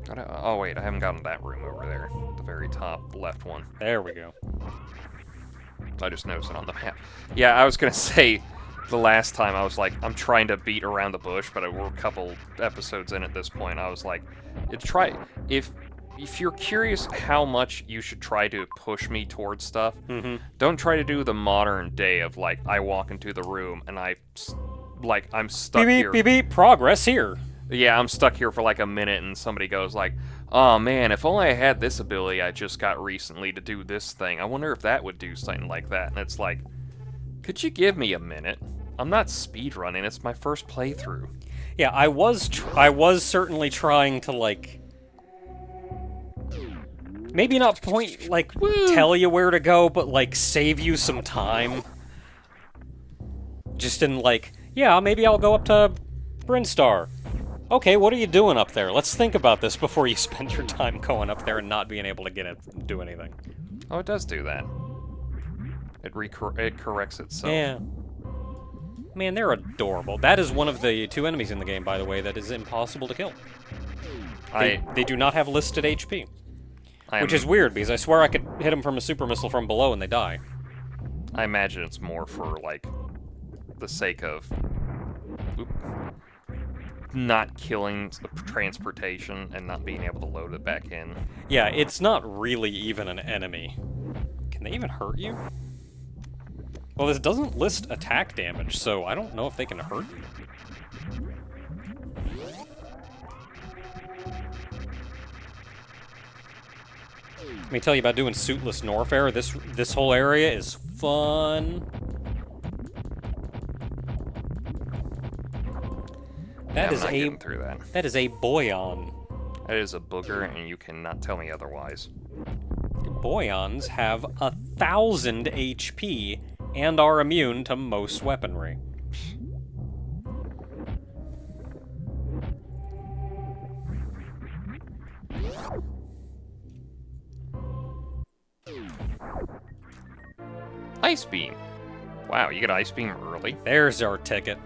Oh wait, I haven't gotten that room over there. The very top left one. There we go. I just noticed it on the map. Yeah, I was gonna say, the last time I was like, I'm trying to beat around the bush, but we're a couple episodes in at this point. I was like, if you're curious how much you should try to push me towards stuff, don't try to do the modern day of like, I walk into the room and I'm stuck Beep, here. beep, beep, beep. Progress here. Yeah, I'm stuck here for like a minute and somebody goes like, oh man, if only I had this ability I just got recently to do this thing. I wonder if that would do something like that. And it's like, could you give me a minute? I'm not speedrunning, it's my first playthrough. Yeah, I was certainly trying to, like, maybe not tell you where to go, but, like, save you some time. Just in, like, yeah, maybe I'll go up to Brinstar. Okay, what are you doing up there? Let's think about this before you spend your time going up there and not being able to do anything. Oh, it does do that. It corrects itself. Yeah. Man, they're adorable. That is one of the 2 enemies in the game, by the way, that is impossible to kill. They do not have listed HP. Which is weird, because I swear I could hit them from a super missile from below and they die. I imagine it's more for, like, the sake of not killing transportation and not being able to load it back in. Yeah, it's not really even an enemy. Can they even hurt you? Well, this doesn't list attack damage, so I don't know if they can hurt you. Let me tell you about doing suitless Norfair. This whole area is fun. That is a Boyan. That is a booger, and you cannot tell me otherwise. Boyans have 1,000 HP and are immune to most weaponry. Ice Beam. Wow, you get Ice Beam early. There's our ticket.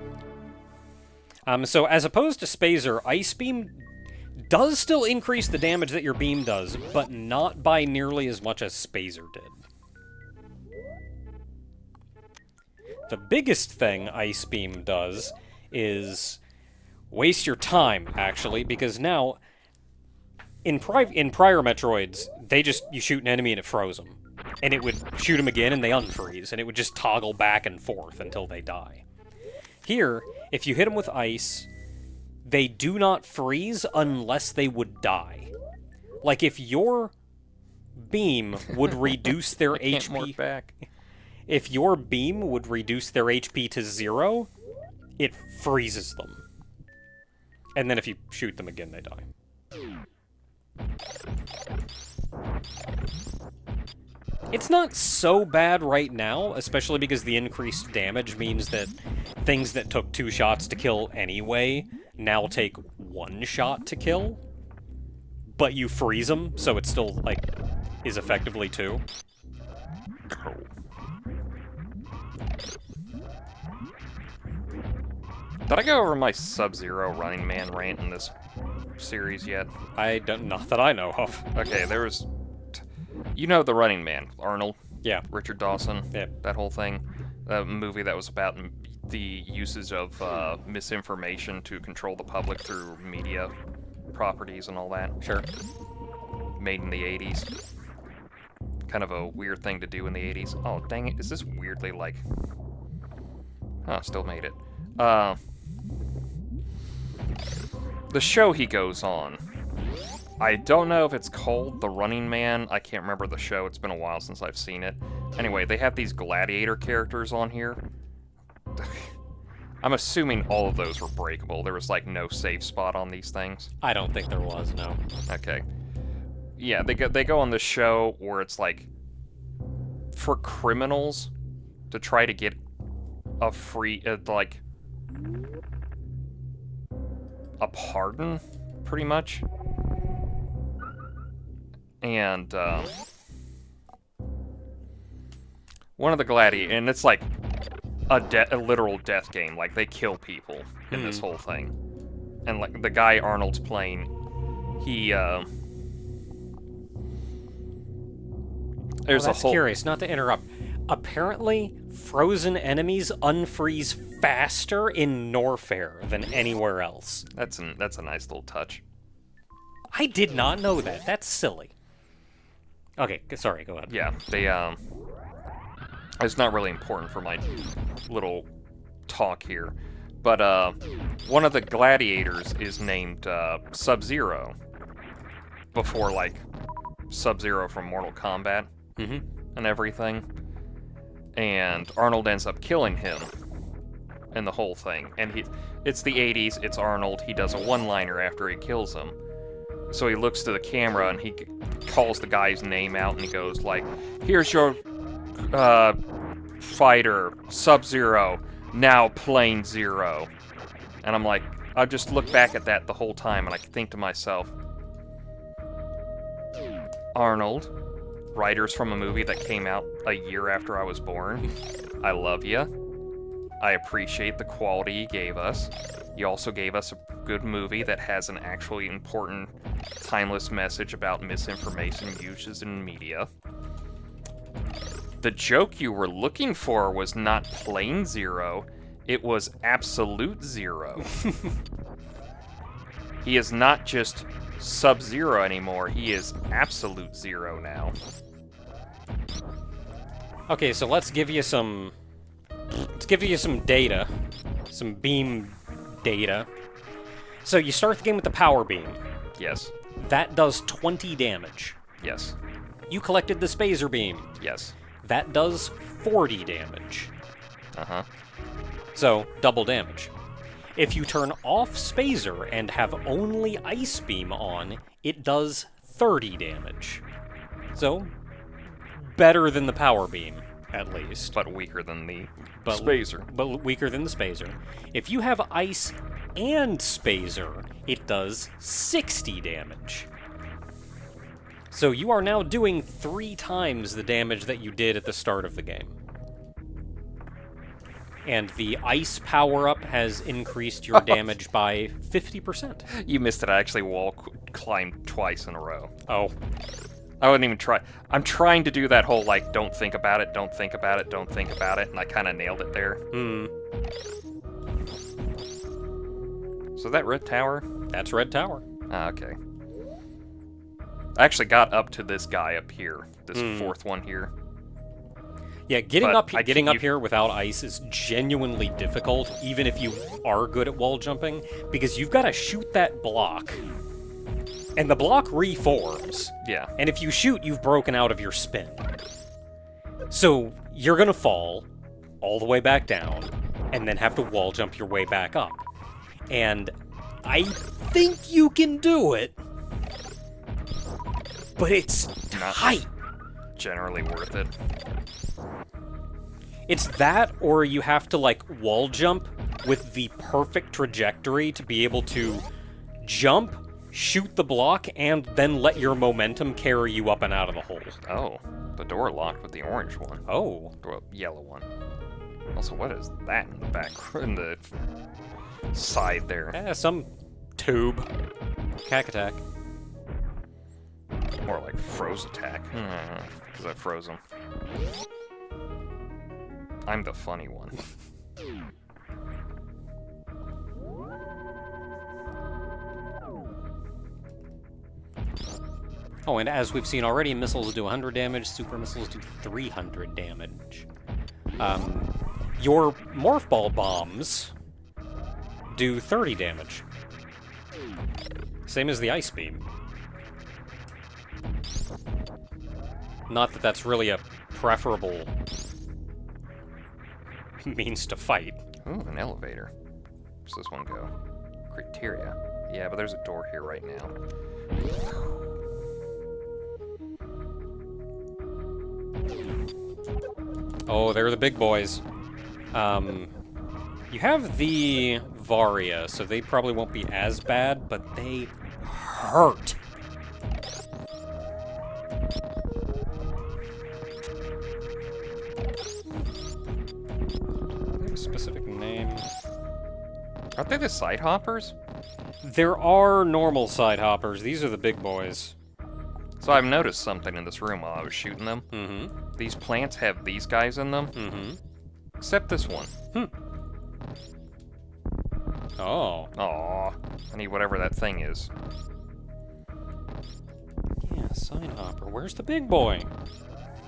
So as opposed to Spazer, Ice Beam does still increase the damage that your beam does, but not by nearly as much as Spazer did. The biggest thing Ice Beam does is waste your time, actually, because now, in prior Metroids, you shoot an enemy and it froze them. And it would shoot them again and they unfreeze, and it would just toggle back and forth until they die. Here, if you hit them with ice, they do not freeze unless they would die. Like, if your beam would reduce their HP... back. If your beam would reduce their HP to 0, it freezes them. And then if you shoot them again, they die. It's not so bad right now, especially because the increased damage means that things that took 2 shots to kill anyway now take 1 shot to kill. But you freeze them, so it still, like, is effectively 2. Did I go over my Sub-Zero Running Man rant in this series yet? Not that I know of. Okay, there was... You know the Running Man, Arnold? Yeah. Richard Dawson? Yeah. That whole thing? That movie that was about the usage of misinformation to control the public through media properties and all that. Sure. Made in the 80s. Kind of a weird thing to do in the 80s. Oh, dang it. Is this weirdly like... Oh, still made it. The show he goes on. I don't know if it's called The Running Man. I can't remember the show. It's been a while since I've seen it. Anyway, they have these gladiator characters on here. I'm assuming all of those were breakable. There was, like, no safe spot on these things. I don't think there was, no. Okay. Yeah, they go on this show where it's, like, for criminals to try to get a free, like, a pardon, pretty much. And, one of the gladiators, and it's like a literal death game, like they kill people in this whole thing. And like the guy Arnold's playing, he, Well, that's curious, not to interrupt. Apparently, frozen enemies unfreeze faster in Norfair than anywhere else. That's a nice little touch. I did not know that. That's silly. Okay, sorry, go ahead. Yeah, they, it's not really important for my little talk here, but, one of the gladiators is named, Sub-Zero, before, like, Sub-Zero from Mortal Kombat and everything, and Arnold ends up killing him in the whole thing, and it's the 80s, it's Arnold, he does a one-liner after he kills him, so he looks to the camera and he calls the guy's name out and he goes like, here's your fighter, Sub-Zero, now Plane Zero. And I'm like, I just look back at that the whole time and I think to myself, Arnold, writers from a movie that came out a year after I was born, I love you. I appreciate the quality you gave us. You also gave us a good movie that has an actually important, timeless message about misinformation used in media. The joke you were looking for was not Plane Zero, it was Absolute Zero. He is not just Sub-Zero anymore, he is Absolute Zero now. Okay, so let's give you some data. Some beam data. So you start the game with the power beam. Yes. That does 20 damage. Yes. You collected the spazer beam. Yes. That does 40 damage. Uh-huh. So, double damage. If you turn off spazer and have only ice beam on, it does 30 damage. So, better than the power beam, at least. But weaker than the spazer. But weaker than the spazer. If you have ice and spazer, it does 60 damage. So you are now doing 3 times the damage that you did at the start of the game. And the ice power-up has increased your damage by 50%. You missed it. I actually wall climbed twice in a row. Oh. I wouldn't even try. I'm trying to do that whole, like, don't think about it, don't think about it, don't think about it, and I kind of nailed it there. So that Red Tower? That's Red Tower. Ah, okay. I actually got up to this guy up here, this fourth one here. Yeah, getting up here without ice is genuinely difficult, even if you are good at wall jumping, because you've got to shoot that block, and the block reforms. Yeah. And if you shoot, you've broken out of your spin. So you're gonna fall all the way back down, and then have to wall jump your way back up. And I think you can do it, but it's tight. Generally worth it. It's that, or you have to, like, wall jump with the perfect trajectory to be able to jump, shoot the block, and then let your momentum carry you up and out of the hole. Oh, the door locked with the orange one. Oh. Well, yellow one. Also, what is that in the back, in the side there? Some tube. Cack attack. More like froze attack. Because I froze him. I'm the funny one. Oh, and as we've seen already, missiles do 100 damage, super missiles do 300 damage. Your morph ball bombs do 30 damage. Same as the ice beam. Not that that's really a preferable means to fight. Ooh, an elevator. Where's this one go? Criteria. Yeah, but there's a door here right now. Oh, they're the big boys. You have the Varia, so they probably won't be as bad, but they hurt. Specific name. Aren't they the side hoppers? There are normal side hoppers. These are the big boys. So I've noticed something in this room while I was shooting them. Mm-hmm. These plants have these guys in them. Mm-hmm. Except this one. Oh. Aw. I need whatever that thing is. Yeah, side hopper. Where's the big boy?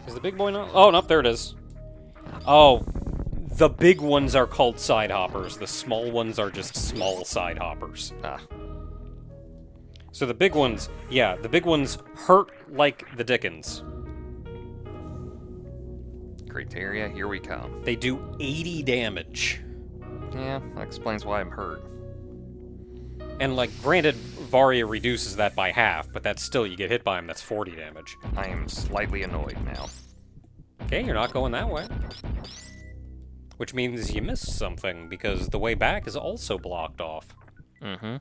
Is the big boy not? Oh, no, there it is. Oh, the big ones are called side hoppers. The small ones are just small side hoppers. Ah. So the big ones, yeah, the big ones hurt like the dickens. Criteria, here we come. They do 80 damage. Yeah, that explains why I'm hurt. And, like, granted, Varia reduces that by half, but that's still, you get hit by him, that's 40 damage. I am slightly annoyed now. Okay, you're not going that way. Which means you missed something, because the way back is also blocked off. Mm-hmm.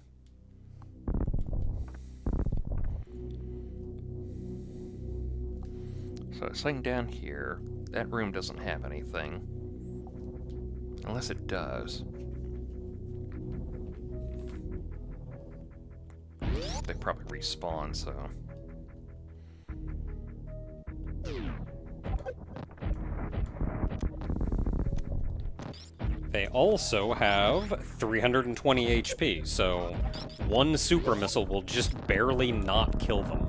So sitting down here, that room doesn't have anything. Unless it does. They probably respawn, so... They also have 320 HP, so one super missile will just barely not kill them.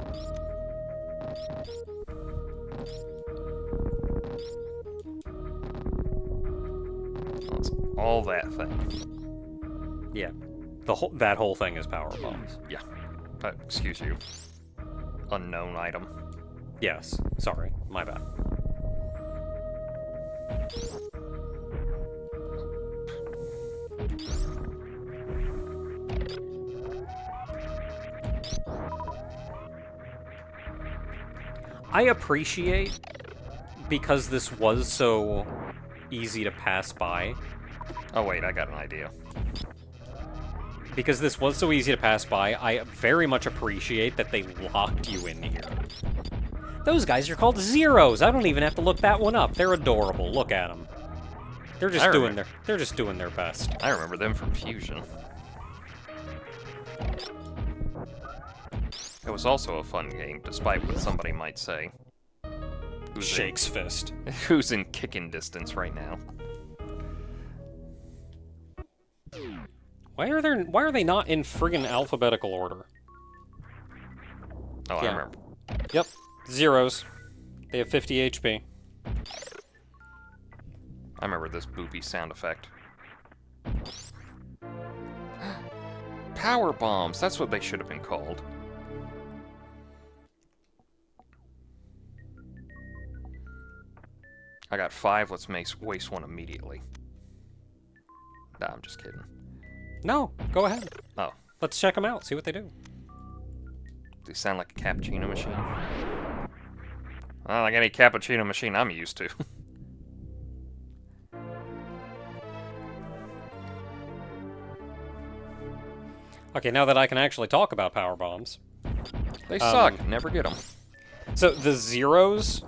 That's all that thing. Yeah, that whole thing is power bombs. Yeah. Excuse you. Unknown item. Yes, sorry, my bad. I appreciate, because this was so easy to pass by, Oh wait, I got an idea. because this was so easy to pass by, I very much appreciate that they locked you in here. Those guys are called Zeros. I don't even have to look that one up. They're adorable. Look at them. They're just doing their best. I remember them from Fusion. It was also a fun game, despite what somebody might say. Shake's fist. Who's in kicking distance right now? Why are they not in friggin' alphabetical order? Oh, I Yeah. remember. Yep. Zeros. They have 50 HP. I remember this boopy sound effect. Power bombs, that's what they should have been called. I got 5, let's waste one immediately. Nah, I'm just kidding. No, go ahead. Oh, Let's check them out, see what they do. they sound like a cappuccino machine. I don't like any cappuccino machine I'm used to. Okay, now that I can actually talk about power bombs. They suck, never get them. So the Zeros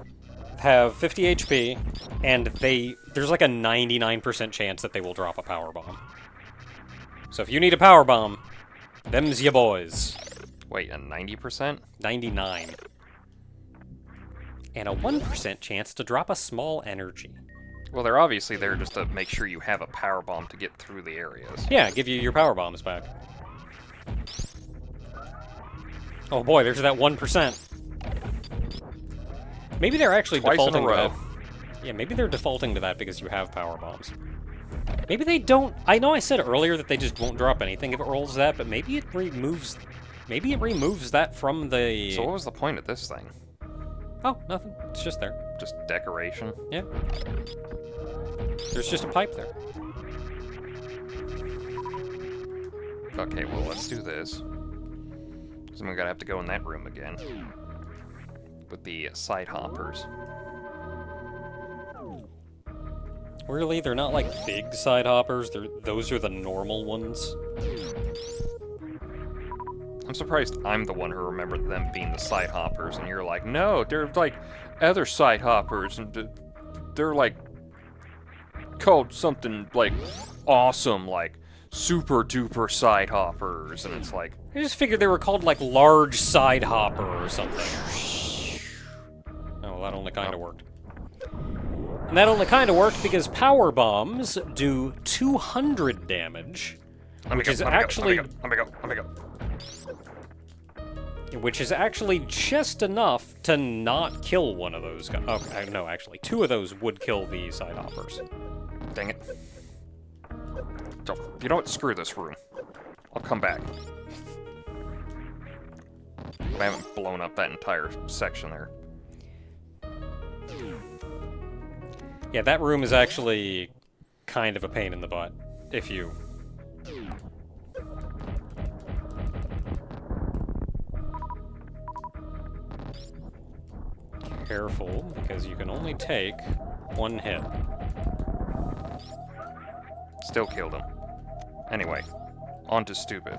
have 50 HP, and there's like a 99% chance that they will drop a power bomb. So if you need a power bomb, them's ya boys. Wait, a 90%? 99. And a 1% chance to drop a small energy. Well, they're obviously there just to make sure you have a power bomb to get through the areas. Yeah, give you your power bombs back. Oh boy, there's that 1%. Maybe they're actually Twice in a defaulting to row. that. Yeah, maybe they're defaulting to that because you have power bombs. Maybe they don't. I know I said earlier that they just won't drop anything if it rolls that, but maybe it removes. Maybe it removes that from the. So what was the point of this thing? Oh, nothing. It's just there. Just decoration? Yeah. There's just a pipe there. Okay, well, let's do this. So we're gonna have to go in that room again. With the side hoppers. Really? They're not like big side hoppers. Those are the normal ones. I'm surprised I'm the one who remembered them being the side hoppers, and you're like, no, they're like other side hoppers, and they're like called something like awesome, like super duper side hoppers, and it's like, I just figured they were called, like, large side hopper or something. Oh, well, that only kind of worked. And that only kind of worked because power bombs do 200 damage, which is actually... Let me go. Which is actually just enough to not kill one of those guys. Oh, no, actually, 2 of those would kill the side hoppers. Dang it. You know what? Screw this room. I'll come back. I haven't blown up that entire section there. Yeah, that room is actually kind of a pain in the butt, if you... Careful, because you can only take 1 hit. Still killed him. Anyway, on to stupid.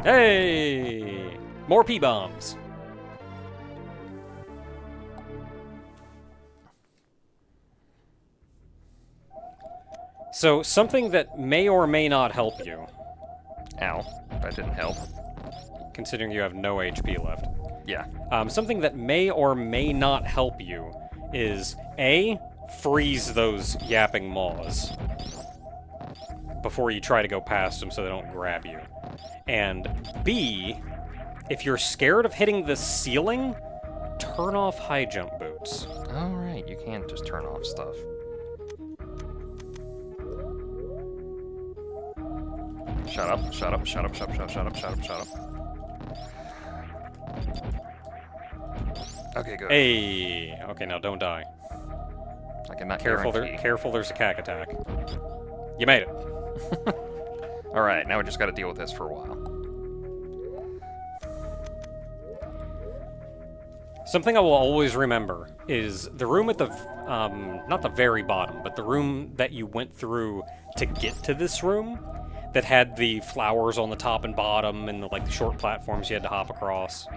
Hey! More P-bombs! So, something that may or may not help you, Ow, that didn't help. considering you have no HP left. Yeah. Something that may or may not help you is A, freeze those yapping maws before you try to go past them so they don't grab you. And B, if you're scared of hitting the ceiling, turn off high jump boots. Alright, you can't just turn off stuff. Shut up, shut up, shut up, shut up, shut up, shut up, shut up, shut up. Okay, good. Hey! Okay, now don't die. I cannot Careful, guarantee. careful, there's a cack attack. You made it. Alright, now we just gotta deal with this for a while. Something I will always remember is the room at the, not the very bottom, but the room that you went through to get to this room that had the flowers on the top and bottom and the short platforms you had to hop across.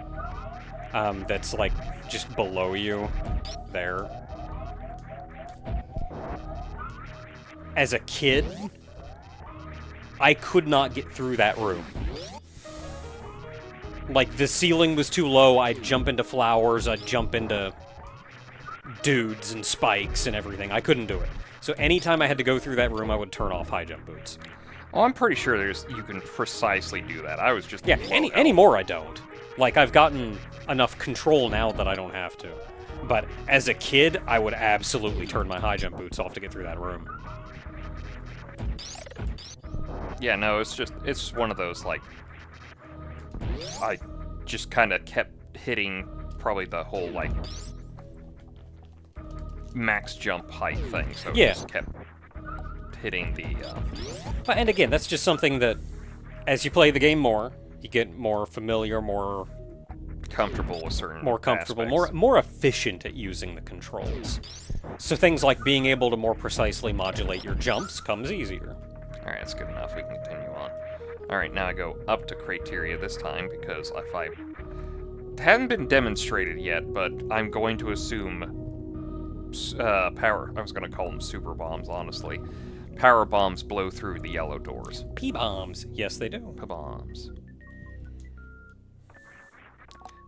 That's like just below you there. As a kid, I could not get through that room. Like, the ceiling was too low, I'd jump into flowers, I'd jump into dudes and spikes and everything. I couldn't do it. So anytime I had to go through that room, I would turn off high jump boots. Oh, I'm pretty sure you can precisely do that. I was just... Yeah, anymore I don't. Like, I've gotten enough control now that I don't have to. But as a kid, I would absolutely turn my high jump boots off to get through that room. Yeah, no, it's one of those, like... I just kind of kept hitting probably the whole, like... max jump height thing, so Yeah. it just kept hitting the... And again, that's just something that, as you play the game more, you get more familiar, more comfortable with certain comfortable, aspects. more efficient at using the controls. So things like being able to more precisely modulate your jumps comes easier. Alright, that's good enough. We can continue on. Alright, now I go up to criteria this time, because if I... It hadn't been demonstrated yet, but I'm going to assume... power... I was going to call them super bombs, honestly. Power bombs blow through the yellow doors. P-bombs. Yes, they do. Bombs.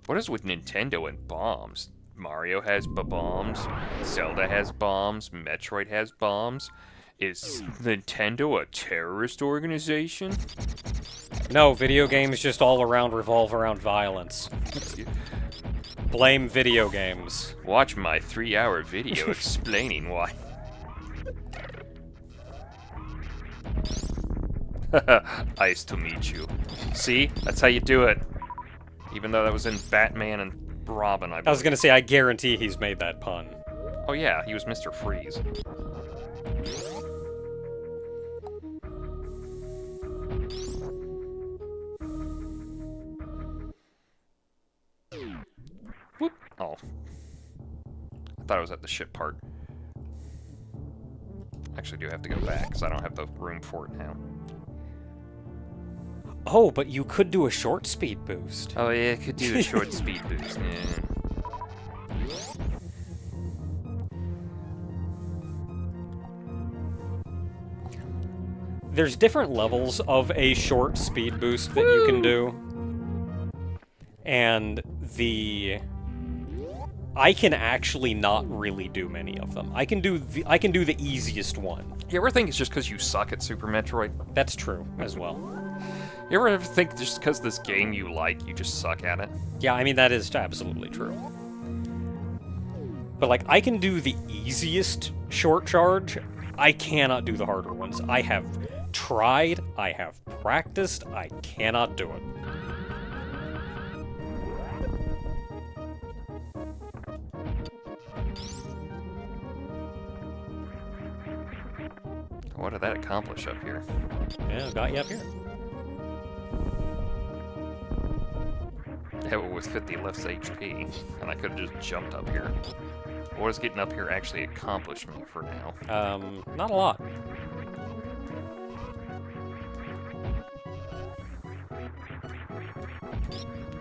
What is with Nintendo and bombs? Mario has bombs, Zelda has bombs, Metroid has bombs. Is Nintendo a terrorist organization? No, video games just all around revolve around violence. Blame video games. Watch my 3-hour video explaining why. Nice to meet you. See? That's how you do it. Even though that was in Batman and Robin, I was gonna say, I guarantee he's made that pun. Oh yeah, he was Mr. Freeze. Whoop. Oh. I thought I was at the ship part. Actually, do have to go back, because I don't have the room for it now. Oh, but you could do a short speed boost. Oh yeah, I could do a short speed boost, yeah. there's different levels of a short speed boost that you can do. And I can actually not really do many of them. I can do the easiest one. You ever think it's just because you suck at Super Metroid? That's true as well. You ever think just because this game you like, you just suck at it? Yeah, I mean, that is absolutely true. But, like, I can do the easiest short charge. I cannot do the harder ones. I have tried, I have practiced, I cannot do it. What did that accomplish up here? Yeah, got you up here. Yeah, but with 50 less HP, and I could have just jumped up here. What does getting up here actually accomplish me for now? Not a lot.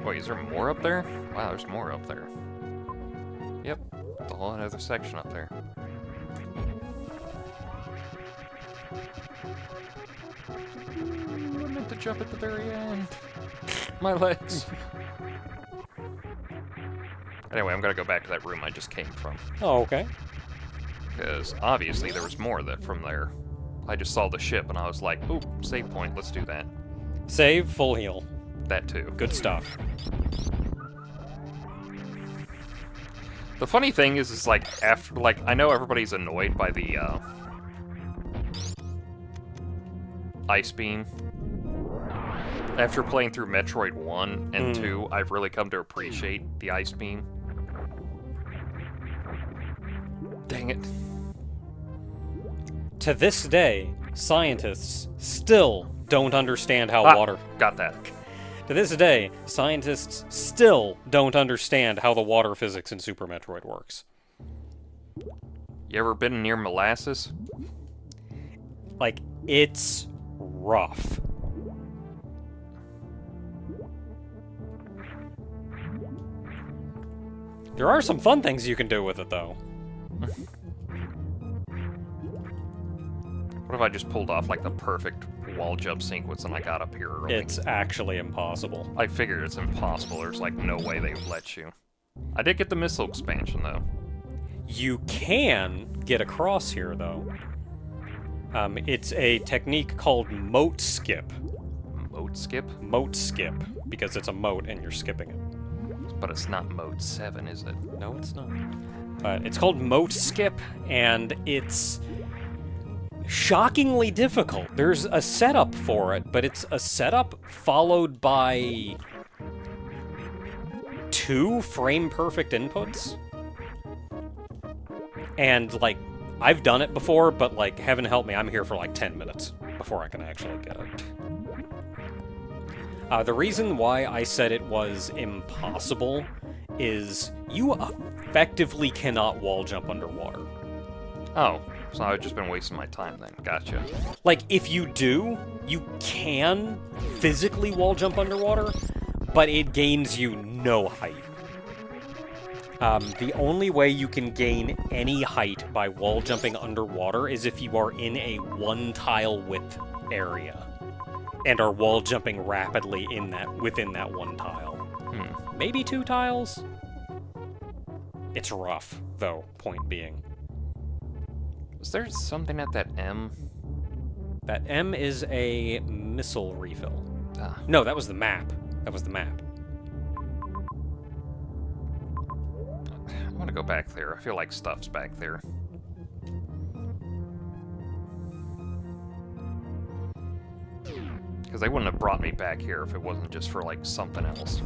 Wait, is there more up there? Wow, there's more up there. Yep, a whole other section up there. Ooh, I meant to jump at the very end. My legs. Anyway, I'm gonna go back to that room I just came from. Oh, okay. Because obviously there was more from there. I just saw the ship and I was like, ooh, save point, let's do that. Save, full heal. That too. Good stuff. The funny thing is like, after, like, I know everybody's annoyed by the, Ice Beam. After playing through Metroid 1 and 2, I've really come to appreciate the Ice Beam. Dang it. To this day, scientists still don't understand how water... Got that. To this day, scientists still don't understand how the water physics in Super Metroid works. You ever been near molasses? Like, it's rough. There are some fun things you can do with it, though. What if I just pulled off, like, the perfect wall jump sequence and I got up here early? It's actually impossible. I figured it's impossible. There's, like, no way they would let you. I did get the missile expansion, though. You can get across here, though. It's a technique called moat skip. Mode skip? Moat skip, because it's a moat and you're skipping it. But it's not mode 7, is it? No, it's not. But it's called moat skip, and it's shockingly difficult. There's a setup for it, but it's a setup followed by 2 frame-perfect inputs. And, like, I've done it before, but, like, heaven help me, I'm here for, like, 10 minutes before I can actually get it. The reason why I said it was impossible is you effectively cannot wall jump underwater. Oh, so I've just been wasting my time then. Gotcha. Like, if you do, you can physically wall jump underwater, but it gains you no height. The only way you can gain any height by wall jumping underwater is if you are in a 1-tile width area and are wall jumping rapidly within that 1 tile. Maybe 2 tiles? It's rough, though, point being. Was there something at that M? That M is a missile refill. Ah. No, that was the map. That was the map. I want to go back there. I feel like stuff's back there. Because they wouldn't have brought me back here if it wasn't just for, like, something else.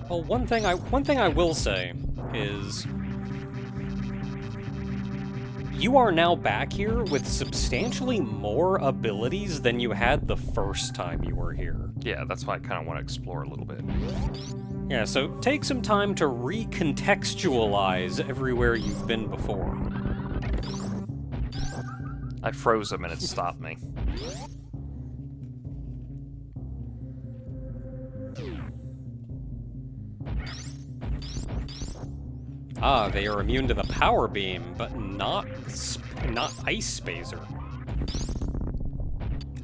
Well, one thing I will say is you are now back here with substantially more abilities than you had the first time you were here. Yeah, that's why I kind of want to explore a little bit. Yeah, so take some time to recontextualize everywhere you've been before. I froze him and it stopped me. Ah, they are immune to the power beam, but not ice spazer.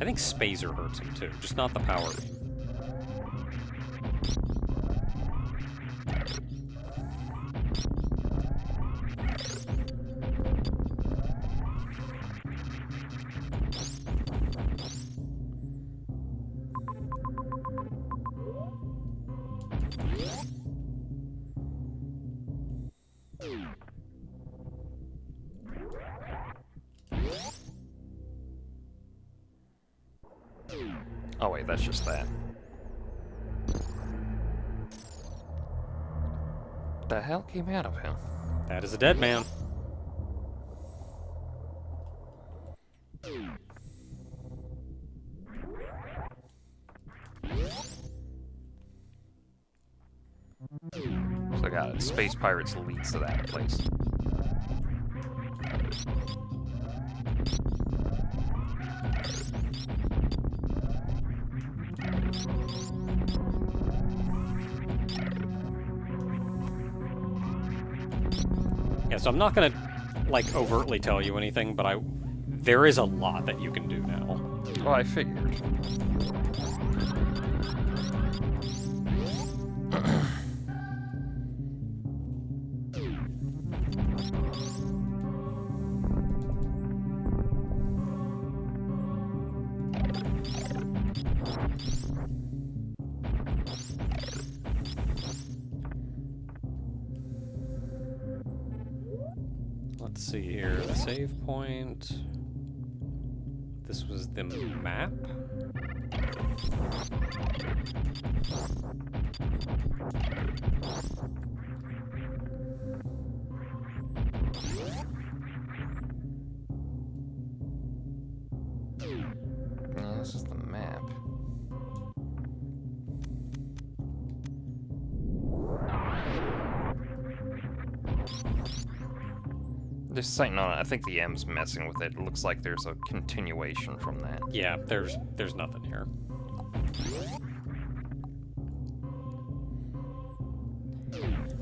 I think spazer hurts them too, just not the power beam. Oh wait, that's just that. The hell came out of him? That is a dead man. So I got it. Space Pirates leads to that place. Yeah, so I'm not gonna, like, overtly tell you anything, but there is a lot that you can do now. Oh, I figured. Let's see here, the save point. This was the map? Yeah, this is the map. There's something on it. I think the M's messing with it. It looks like there's a continuation from that. Yeah, there's nothing here.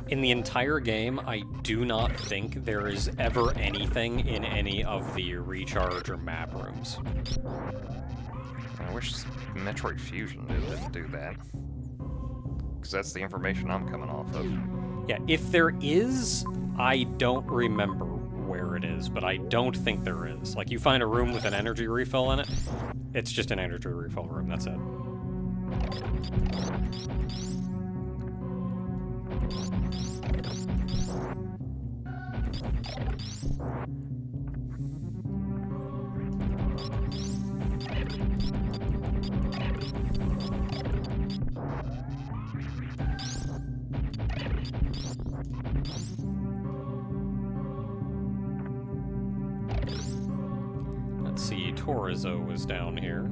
In the entire game, I do not think there is ever anything in any of the recharge or map rooms. I wish Metroid Fusion didn't do that. Because that's the information I'm coming off of. Yeah, if there is, I don't remember where it is, but I don't think there is. Like, you find a room with an energy refill in it, it's just an energy refill room, that's it. Let's see, Torizo was down here.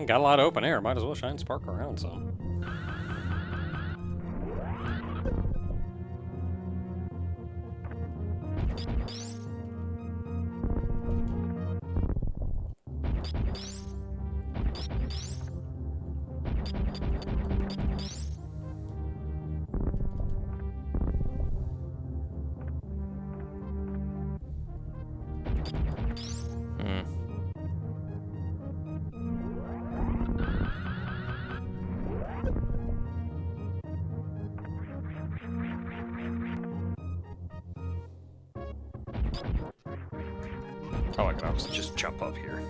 Got a lot of open air. Might as well shine spark around some. Oh, I can obviously just jump up here.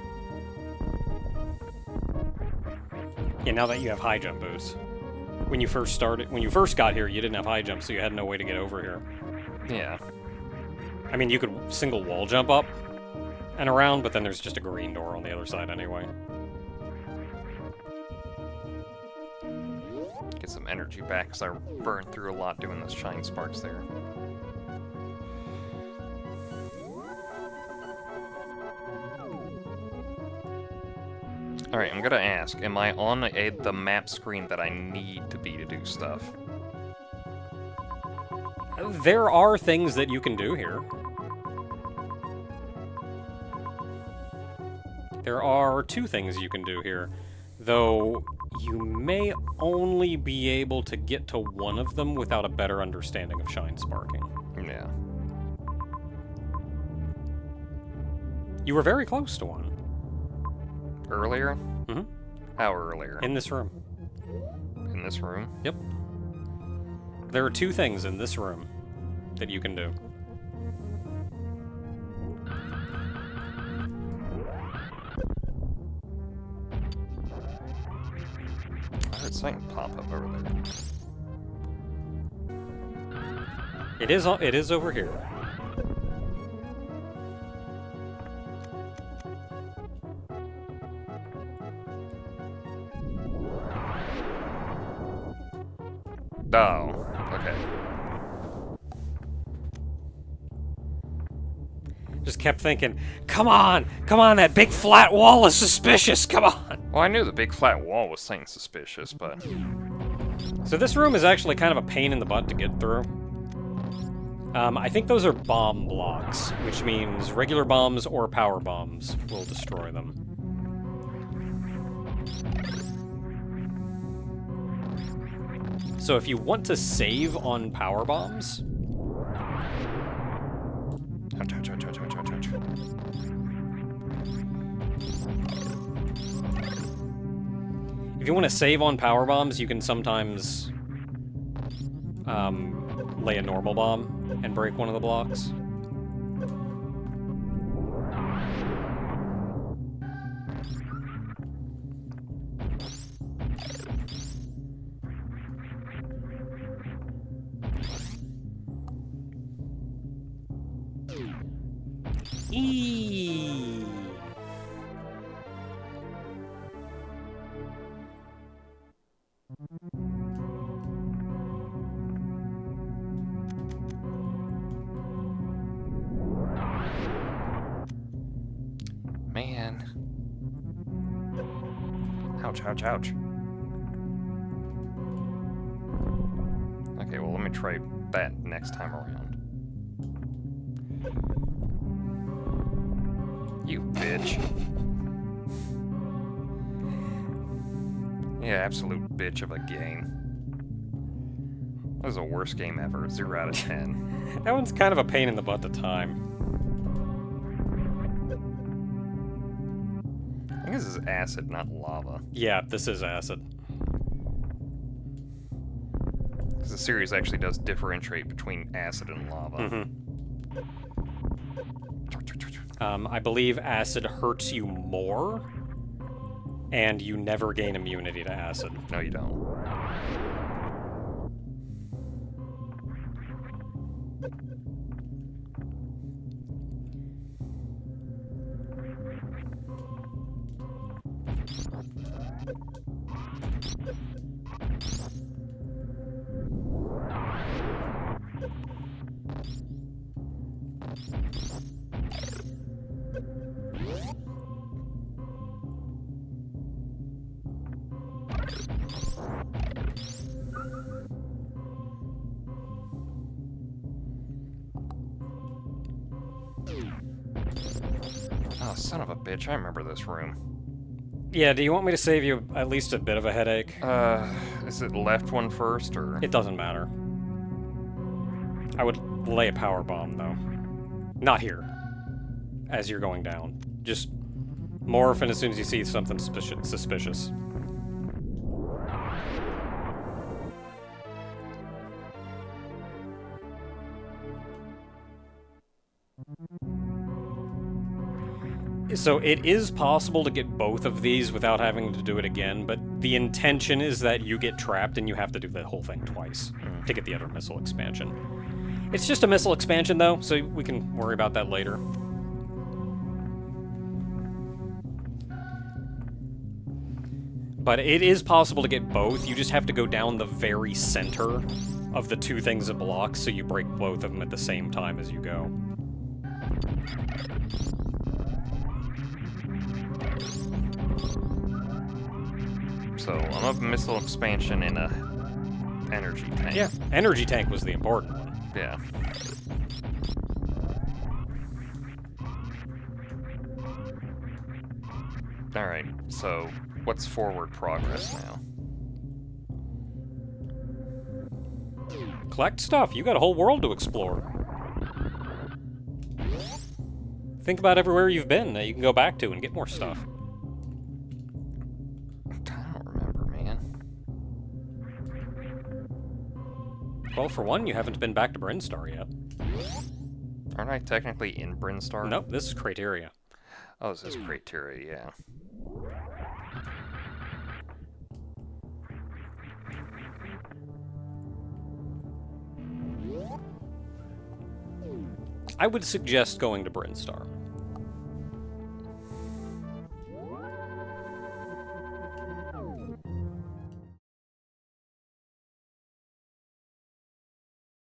Yeah, now that you have high jump boost. When you first got here, you didn't have high jump, so you had no way to get over here. Yeah. I mean, you could single wall jump up and around, but then there's just a green door on the other side anyway. Get some energy back, because I burned through a lot doing those shine sparks there. Alright, I'm gonna ask, am I on the map screen that I need to be to do stuff? There are things that you can do here. There are 2 things you can do here, though you may only be able to get to one of them without a better understanding of shine sparking. Yeah. You were very close to one. Earlier? Mm-hmm. How earlier? In this room. In this room? Yep. There are 2 things in this room that you can do. I heard something pop up over there. It is over here. Oh, okay. Just kept thinking, come on, that big flat wall is suspicious, come on. Well, I knew the big flat wall was saying suspicious, but... So this room is actually kind of a pain in the butt to get through. I think those are bomb blocks, which means regular bombs or power bombs will destroy them. So if you want to save on power bombs... Ouch, ouch, ouch, ouch, ouch, ouch, ouch. If you want to save on power bombs, you can sometimes lay a normal bomb and break one of the blocks. Eee. Man. Ouch, ouch, ouch. Okay, well, let me try that next time around. You bitch. Yeah, absolute bitch of a game. That was the worst game ever. 0 out of 10. That one's kind of a pain in the butt to time. I think this is acid, not lava. Yeah, this is acid. Because the series actually does differentiate between acid and lava. Mm-hmm. I believe acid hurts you more, and you never gain immunity to acid. No, you don't. son of a bitch, I remember this room. Yeah, do you want me to save you at least a bit of a headache? Is it left one first, or...? It doesn't matter. I would lay a power bomb, though. Not here. As you're going down. Just morph, as soon as you see something suspicious. So it is possible to get both of these without having to do it again, but the intention is that you get trapped and you have to do the whole thing twice to get the other missile expansion. It's just a missile expansion, though, so we can worry about that later. But it is possible to get both. You just have to go down the very center of the two things that block, so you break both of them at the same time as you go. So, I'm a missile expansion in a energy tank. Yeah, energy tank was the important one. Yeah. Alright, so what's forward progress now? Collect stuff. You got a whole world to explore. Think about everywhere you've been that you can go back to and get more stuff. I don't remember, man. Well, for one, you haven't been back to Brinstar yet. Aren't I technically in Brinstar? Nope, this is Crateria. Oh, this is Crateria, yeah. I would suggest going to Brinstar.